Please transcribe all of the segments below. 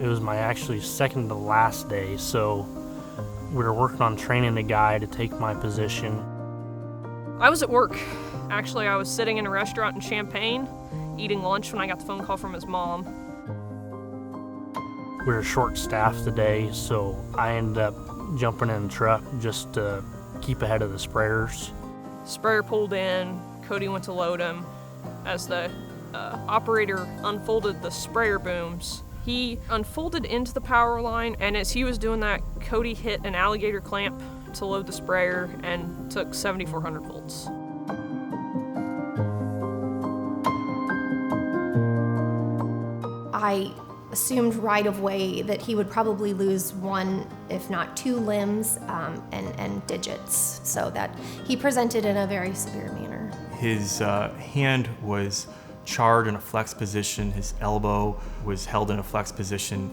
It was my actually second to last day, so we were working on training a guy to take my position. I was at work. Actually, I was sitting in a restaurant in Champaign, eating lunch when I got the phone call from his mom. We were short-staffed today, so I ended up jumping in the truck just to keep ahead of the sprayers. Sprayer pulled in, Cody went to load him. As the operator unfolded the sprayer booms, he unfolded into the power line, and as he was doing that, Cody hit an alligator clamp to load the sprayer and took 7,400 volts. I assumed right away that he would probably lose one, if not two limbs and digits, so that he presented in a very severe manner. His hand was charred in a flex position. His elbow was held in a flex position.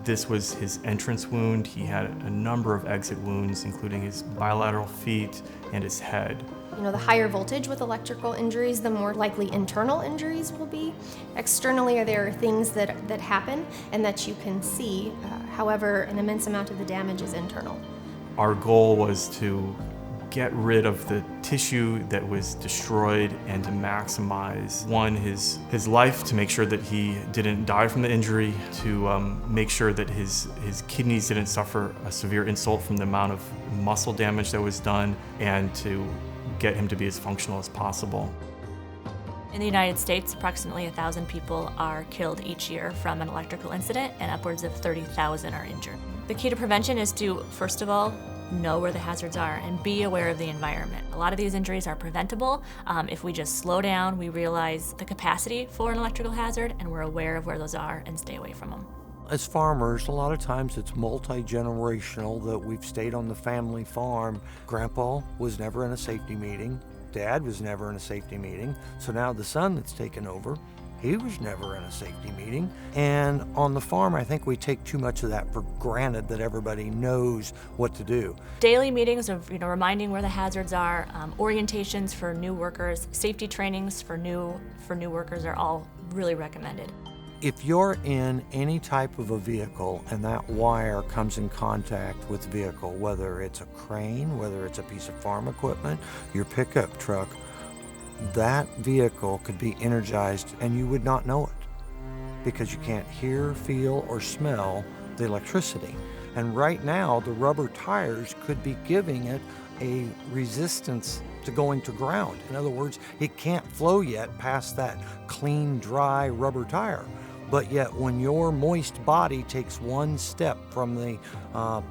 This was his entrance wound. He had a number of exit wounds, including his bilateral feet and his head. You know, the higher voltage with electrical injuries, the more likely internal injuries will be. Externally, there are things that happen and that you can see. However, an immense amount of the damage is internal. Our goal was to get rid of the tissue that was destroyed and to maximize, one, his life, to make sure that he didn't die from the injury, to make sure that his kidneys didn't suffer a severe insult from the amount of muscle damage that was done, and to get him to be as functional as possible. In the United States, approximately 1,000 people are killed each year from an electrical incident, and upwards of 30,000 are injured. The key to prevention is to, first of all, know where the hazards are and be aware of the environment. A lot of these injuries are preventable. If we just slow down, we realize the capacity for an electrical hazard, and we're aware of where those are and stay away from them. As farmers, a lot of times it's multi-generational that we've stayed on the family farm. Grandpa was never in a safety meeting. Dad was never in a safety meeting. So now the son that's taken over, he was never in a safety meeting. And on the farm, I think we take too much of that for granted, that everybody knows what to do. Daily meetings of reminding where the hazards are, orientations for new workers, safety trainings for new workers are all really recommended. If you're in any type of a vehicle and that wire comes in contact with the vehicle, whether it's a crane, whether it's a piece of farm equipment, your pickup truck, that vehicle could be energized and you would not know it because you can't hear, feel, or smell the electricity. And right now, the rubber tires could be giving it a resistance to going to ground. In other words, it can't flow yet past that clean, dry rubber tire. But yet when your moist body takes one step from the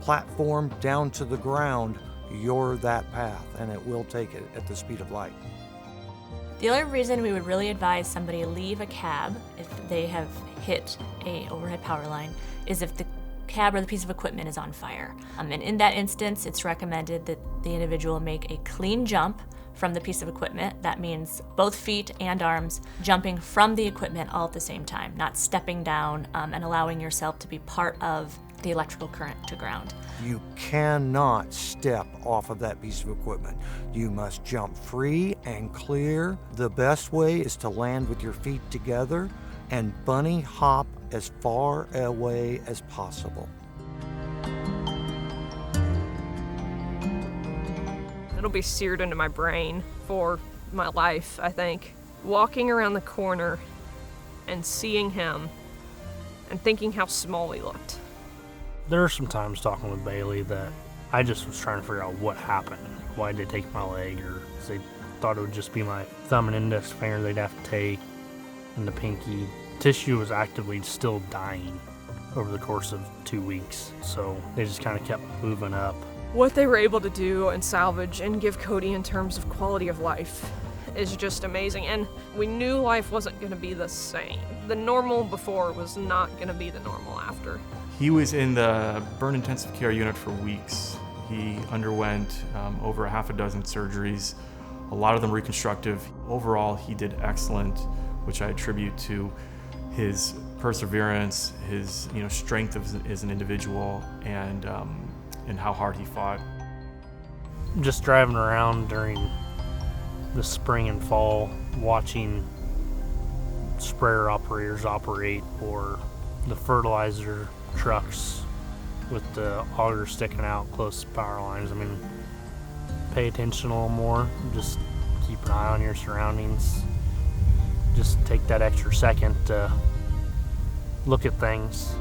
platform down to the ground, you're that path, and it will take it at the speed of light. The other reason we would really advise somebody leave a cab if they have hit a overhead power line is if the cab or the piece of equipment is on fire. And in that instance, it's recommended that the individual make a clean jump from the piece of equipment. That means both feet and arms jumping from the equipment all at the same time, not stepping down and allowing yourself to be part of the electrical current to ground. You cannot step off of that piece of equipment. You must jump free and clear. The best way is to land with your feet together and bunny hop as far away as possible. It'll be seared into my brain for my life, I think. Walking around the corner and seeing him and thinking how small he looked. There are some times talking with Bailey that I just was trying to figure out what happened. Why did they take my leg? Or they thought it would just be my thumb and index finger they'd have to take, and the pinky. Tissue was actively still dying over the course of 2 weeks, so they just kind of kept moving up. What they were able to do and salvage and give Cody in terms of quality of life is just amazing. And we knew life wasn't going to be the same. The normal before was not going to be the normal after. He was in the burn intensive care unit for weeks. He underwent over a half a dozen surgeries, a lot of them reconstructive. Overall, he did excellent, which I attribute to his perseverance, his strength as an individual, and how hard he fought. Just driving around during the spring and fall, watching sprayer operators operate, or the fertilizer trucks with the auger sticking out close to power lines. I mean, pay attention a little more. Just keep an eye on your surroundings. Just take that extra second to look at things